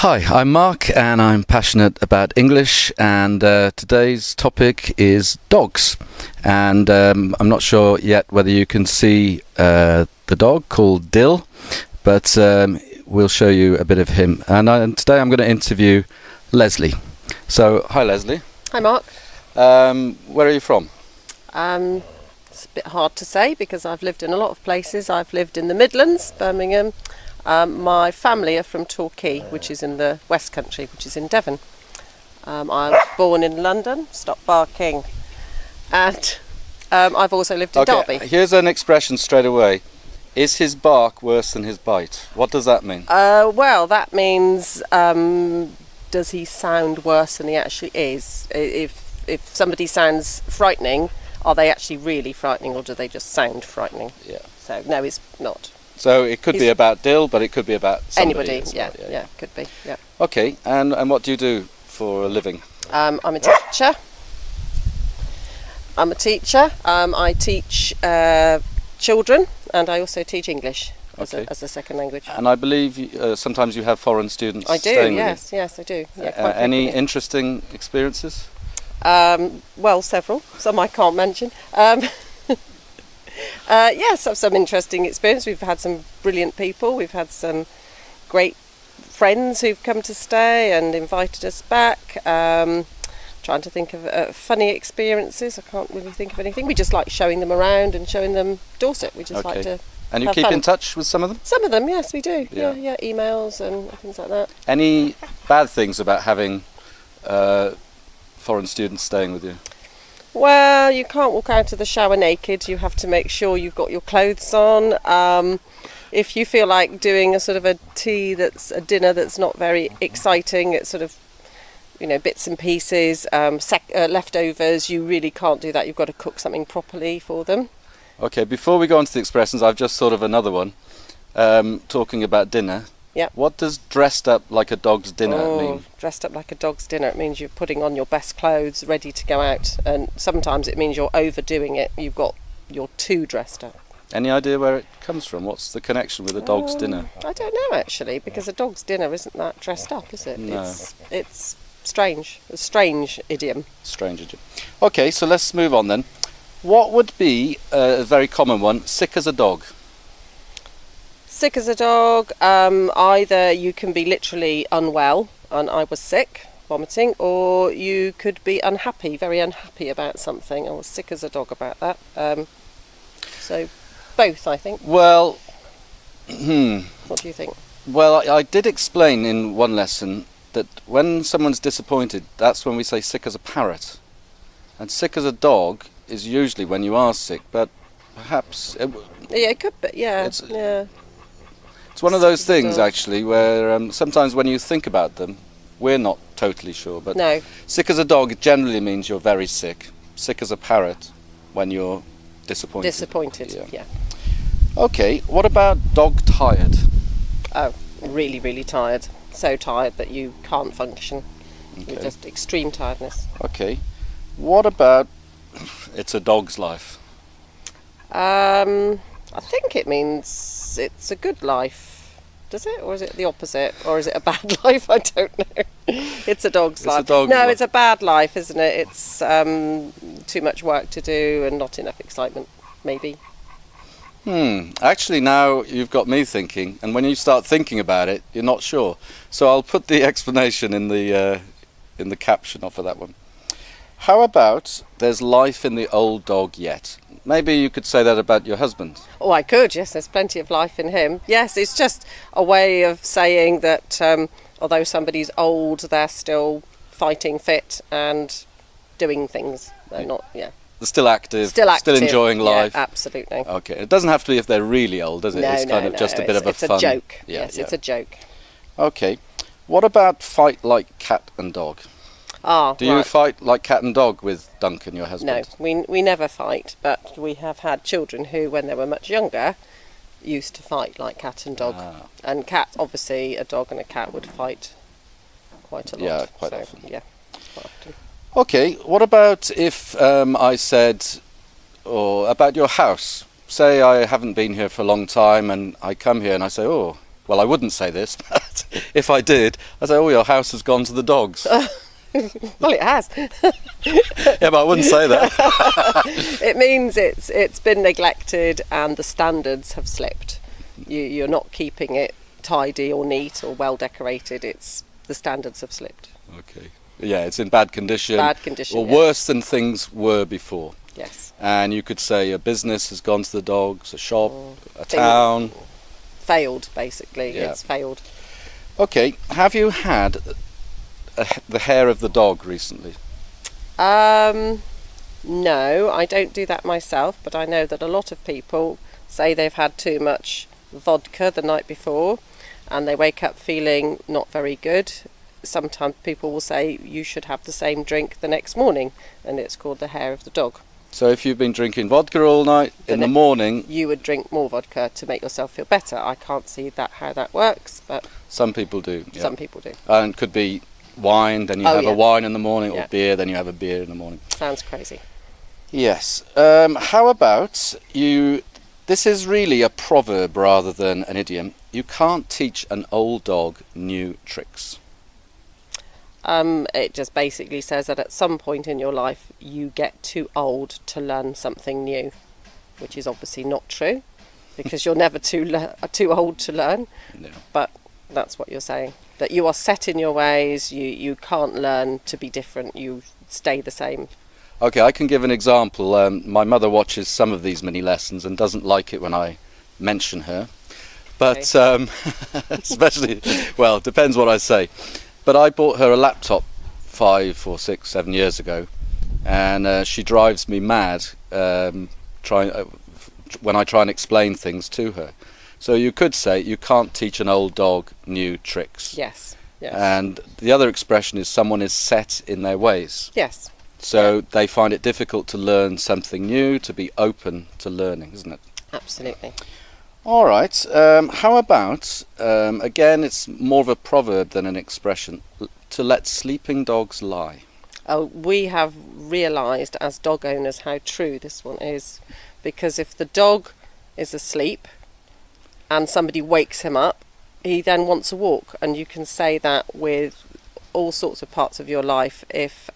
Hi, I'm Mark and I'm passionate about English, and today's topic is dogs. And I'm not sure yet whether you can see the dog called Dill, but we'll show you a bit of him. And today I'm going to interview Leslie. So, hi Leslie. Hi Mark. Where are you from? It's a bit hard to say because I've lived in a lot of places. I've lived in the Midlands, Birmingham. My family are from Torquay, which is in the West Country, which is in Devon. I was born in London. Stop barking. And I've also lived in Derby. Here's an expression straight away. Is his bark worse than his bite? What does that mean? Well, that means does he sound worse than he actually is? If somebody sounds frightening, are they actually really frightening, or do they just sound frightening? Yeah. So no, it's not. So it could be about Dill, but it could be about somebody. Anybody, yeah, could be, yeah. Okay, and what do you do for a living? I'm a teacher. I teach children, and I also teach English as a second language. And I believe sometimes you have foreign students staying with you. Yes, I do. Yeah, any interesting experiences? Well, several. Some I can't mention. Yes, I've some interesting experience. We've had some brilliant people. We've had some great friends who've come to stay and invited us back. Trying to think of funny experiences. I can't really think of anything. We just like showing them around and showing them Dorset. We just like to. And you keep in touch with some of them? Some of them, yes, we do. Yeah, emails and things like that. Any bad things about having foreign students staying with you? Well, you can't walk out of the shower naked. You have to make sure you've got your clothes on. If you feel like doing a sort of a dinner that's not very exciting, it's sort of, bits and pieces, leftovers, you really can't do that. You've got to cook something properly for them. Okay, before we go on to the expressions, I've just thought of another one. Talking about dinner. Yeah. What does dressed up like a dog's dinner mean? Dressed up like a dog's dinner, it means you're putting on your best clothes, ready to go out. And sometimes it means you're overdoing it. You're too dressed up. Any idea where it comes from? What's the connection with a dog's dinner? I don't know, actually, because a dog's dinner isn't that dressed up, is it? No. It's strange. A strange idiom. Strange idiom. Okay, so let's move on then. What would be a very common one? Sick as a dog. Sick as a dog, either you can be literally unwell, and I was sick, vomiting, or you could be unhappy, very unhappy about something. I was sick as a dog about that. So both, I think. Well, What do you think? Well, I did explain in one lesson that when someone's disappointed, that's when we say sick as a parrot. And sick as a dog is usually when you are sick, but perhaps... it could be, yeah. It's one of those things, actually, where sometimes when you think about them, we're not totally sure, but no. Sick as a dog generally means you're very sick. Sick as a parrot when you're disappointed. Disappointed, yeah. Okay, what about dog tired? Oh, really, really tired. So tired that you can't function. Okay. Just extreme tiredness. Okay. What about it's a dog's life? I think it means it's a good life. Does it? Or is it the opposite? Or is it a bad life? I don't know. It's a dog's life. It's a bad life, isn't it? It's too much work to do and not enough excitement, maybe. Actually, now you've got me thinking, and when you start thinking about it, you're not sure. So I'll put the explanation in the caption for that one. How about there's life in the old dog yet? Maybe you could say that about your husband. Oh, I could, yes, there's plenty of life in him. Yes, it's just a way of saying that although somebody's old, they're still fighting fit and doing things. They're not, They're still active, still enjoing life. Yeah, absolutely. Okay, it doesn't have to be if they're really old, does it? No, it's kind of just a bit of a fun. It's a joke. Yes, it's a joke. Okay, what about fight like cat and dog? Do you fight like cat and dog with Duncan, your husband? No, we never fight, but we have had children who, when they were much younger, used to fight like cat and dog. And cat, obviously, a dog and a cat would fight quite a lot. Yeah, quite often. Yeah, quite often. Okay, what about if I said, or about your house? Say I haven't been here for a long time and I come here and I say, oh, well, I wouldn't say this, but if I did, I'd say, oh, your house has gone to the dogs. Well, it has. Yeah, but I wouldn't say that. It means it's been neglected and the standards have slipped. You're not keeping it tidy or neat or well decorated. It's the standards have slipped. Okay. Yeah, it's in bad condition. Bad condition. Or yeah. worse than things were before. Yes. And you could say a business has gone to the dogs, a shop, a Thing- town. Failed, basically. Yeah. It's failed. Okay, have you had the hair of the dog recently? No, I don't do that myself, but I know that a lot of people say they've had too much vodka the night before and they wake up feeling not very good. Sometimes people will say you should have the same drink the next morning, and it's called the hair of the dog. So if you've been drinking vodka all night, in the morning, You would drink more vodka to make yourself feel better. I can't see how that works, but some people do. Yeah. some people do. And it could be wine, then you Oh, have yeah. a wine in the morning, or Yeah. beer, then you have a beer in the morning. Sounds crazy. Yes. How about you? This is really a proverb rather than an idiom. You can't teach an old dog new tricks. It just basically says that at some point in your life you get too old to learn something new, which is obviously not true, because you're never too old to learn. No. But that's what you're saying. That you are set in your ways. You can't learn to be different. You stay the same. Okay, I can give an example. My mother watches some of these mini lessons and doesn't like it when I mention her. But especially, well, depends what I say. But I bought her a laptop 5 or 6, 7 years ago, and she drives me mad when I try and explain things to her. So you could say you can't teach an old dog new tricks. Yes. Yes. And the other expression is someone is set in their ways. Yes. So they find it difficult to learn something new, to be open to learning, isn't it? Absolutely. All right. How about, again, it's more of a proverb than an expression, to let sleeping dogs lie. Oh, we have realised as dog owners how true this one is, because if the dog is asleep and somebody wakes him up, he then wants a walk, and you can say that with all sorts of parts of your life. If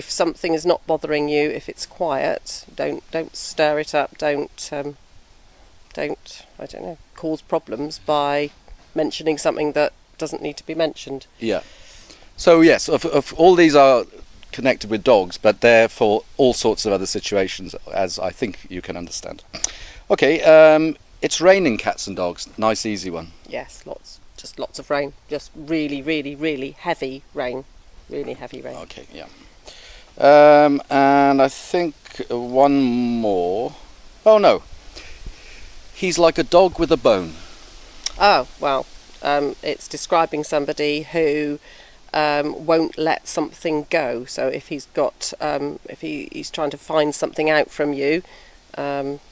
something is not bothering you, if it's quiet, don't stir it up. Don't I don't know, cause problems by mentioning something that doesn't need to be mentioned. Yeah. So yes, of all these are connected with dogs, but they're for all sorts of other situations, as I think you can understand. Okay. It's raining cats and dogs. Nice, easy one. Yes, lots of rain. Just really, really, really heavy rain. Really heavy rain. Okay. Yeah. And I think one more. Oh no. He's like a dog with a bone. Oh, well, it's describing somebody who won't let something go. So if he's got, if he's trying to find something out from you,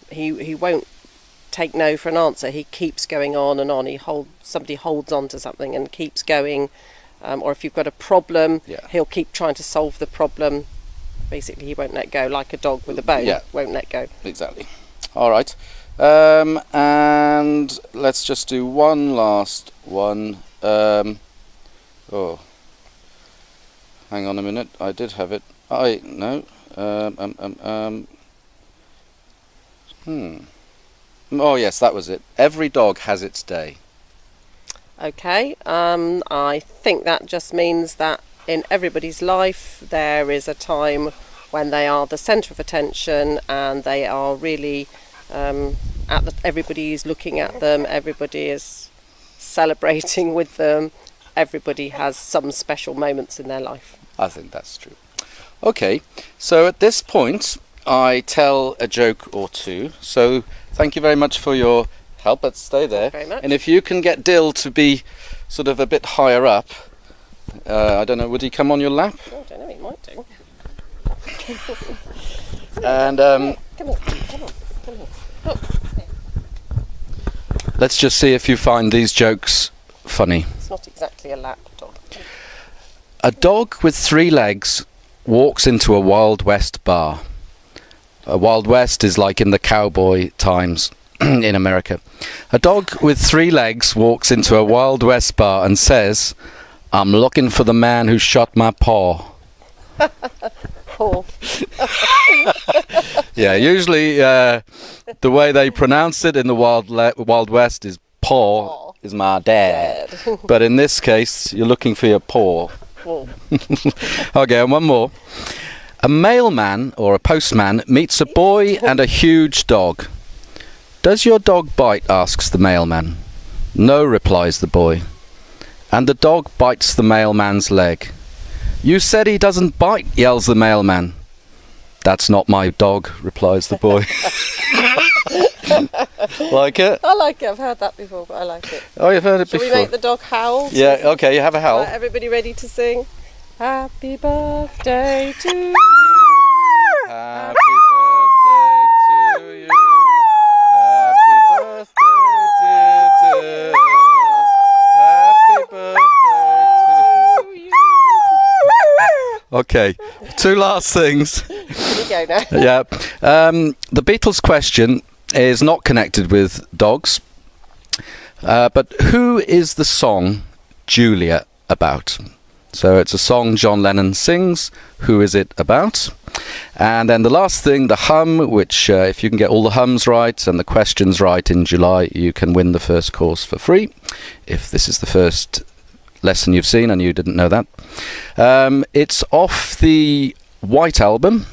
he won't take no for an answer. He keeps going on and on. Somebody holds on to something and keeps going. Or if you've got a problem, he'll keep trying to solve the problem. Basically, he won't let go, like a dog with a bone. Yeah. Won't let go. Exactly. All right. And let's just do one last one. Hang on a minute. I did have it. No. Oh yes, that was it. Every dog has its day. Okay, I think that just means that in everybody's life there is a time when they are the centre of attention and they are really everybody is looking at them, everybody is celebrating with them, everybody has some special moments in their life. I think that's true. Okay, so at this point I tell a joke or two. So thank you very much for your help. Let's stay there. Thank you very much. And if you can get Dill to be sort of a bit higher up, I don't know, would he come on your lap? Oh, I don't know, he might do. And Come on. Oh, let's just see if you find these jokes funny. it's not exactly a lap dog. A dog with 3 legs walks into a Wild West bar. A Wild West is like in the cowboy times. in America. A dog with 3 legs walks into a Wild West bar and says, "I'm looking for the man who shot my paw." Paw. Yeah, usually the way they pronounce it in the Wild West is paw is my dad. But in this case, you're looking for your paw. Paw. Okay, and one more. A mailman or a postman meets a boy and a huge dog. "Does your dog bite?" asks the mailman. "No," replies the boy. And the dog bites the mailman's leg. "You said he doesn't bite," yells the mailman. "That's not my dog," replies the boy. Like it? I like it. I've heard that before, but I like it. Oh, you've heard it Shall before. we make the dog howl? Yeah, okay, you have a howl. Right, everybody ready to sing? Happy birthday to you. Happy birthday to you. Happy birthday, dear Dill. Happy birthday to you. Okay, 2 last things. Here we go now. Yeah. The Beatles question is not connected with dogs. But who is the song Julia about? So it's a song John Lennon sings. Who is it about? And then the last thing, the hum, which if you can get all the hums right and the questions right in July, you can win the first course for free. If this is the first lesson you've seen and you didn't know that. It's off the White Album,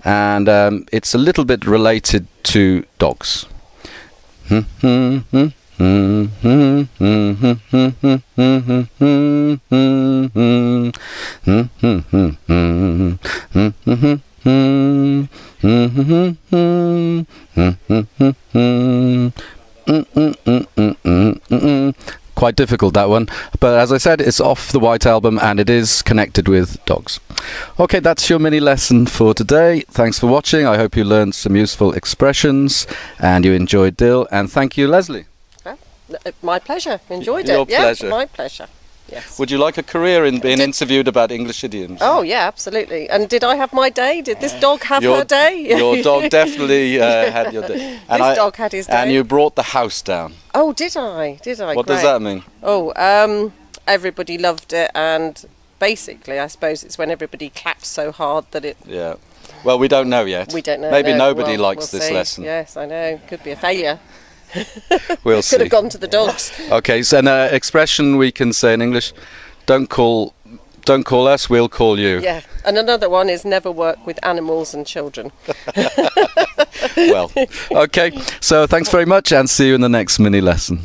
and it's a little bit related to dogs. Quite difficult, that one, but as I said, it's off the White Album and it is connected with dogs. Okay, that's your mini lesson for today. Thanks for watching. I hope you learned some useful expressions and you enjoyed Dill, and thank you, Leslie. My pleasure. Enjoyed Your it. Yeah, pleasure. my pleasure. Yes. Would you like a career in being interviewed about English idioms? Oh yeah, absolutely. And did I have my day? Did this dog have her day? Your dog definitely had your day. And This dog had his day. And you brought the house down. Oh, did I? Did I? What does Great. that mean? Oh, everybody loved it, and basically, I suppose it's when everybody claps so hard that it. Yeah. Well, we don't know yet. We don't know. Maybe no. nobody Well, likes we'll this see. lesson. Yes, I know. Could be a failure. We'll Could see. have gone to the dogs. Okay, so an expression we can say in English: don't call us, we'll call you. Yeah. And another one is never work with animals and children. Well, okay. So thanks very much, and see you in the next mini lesson.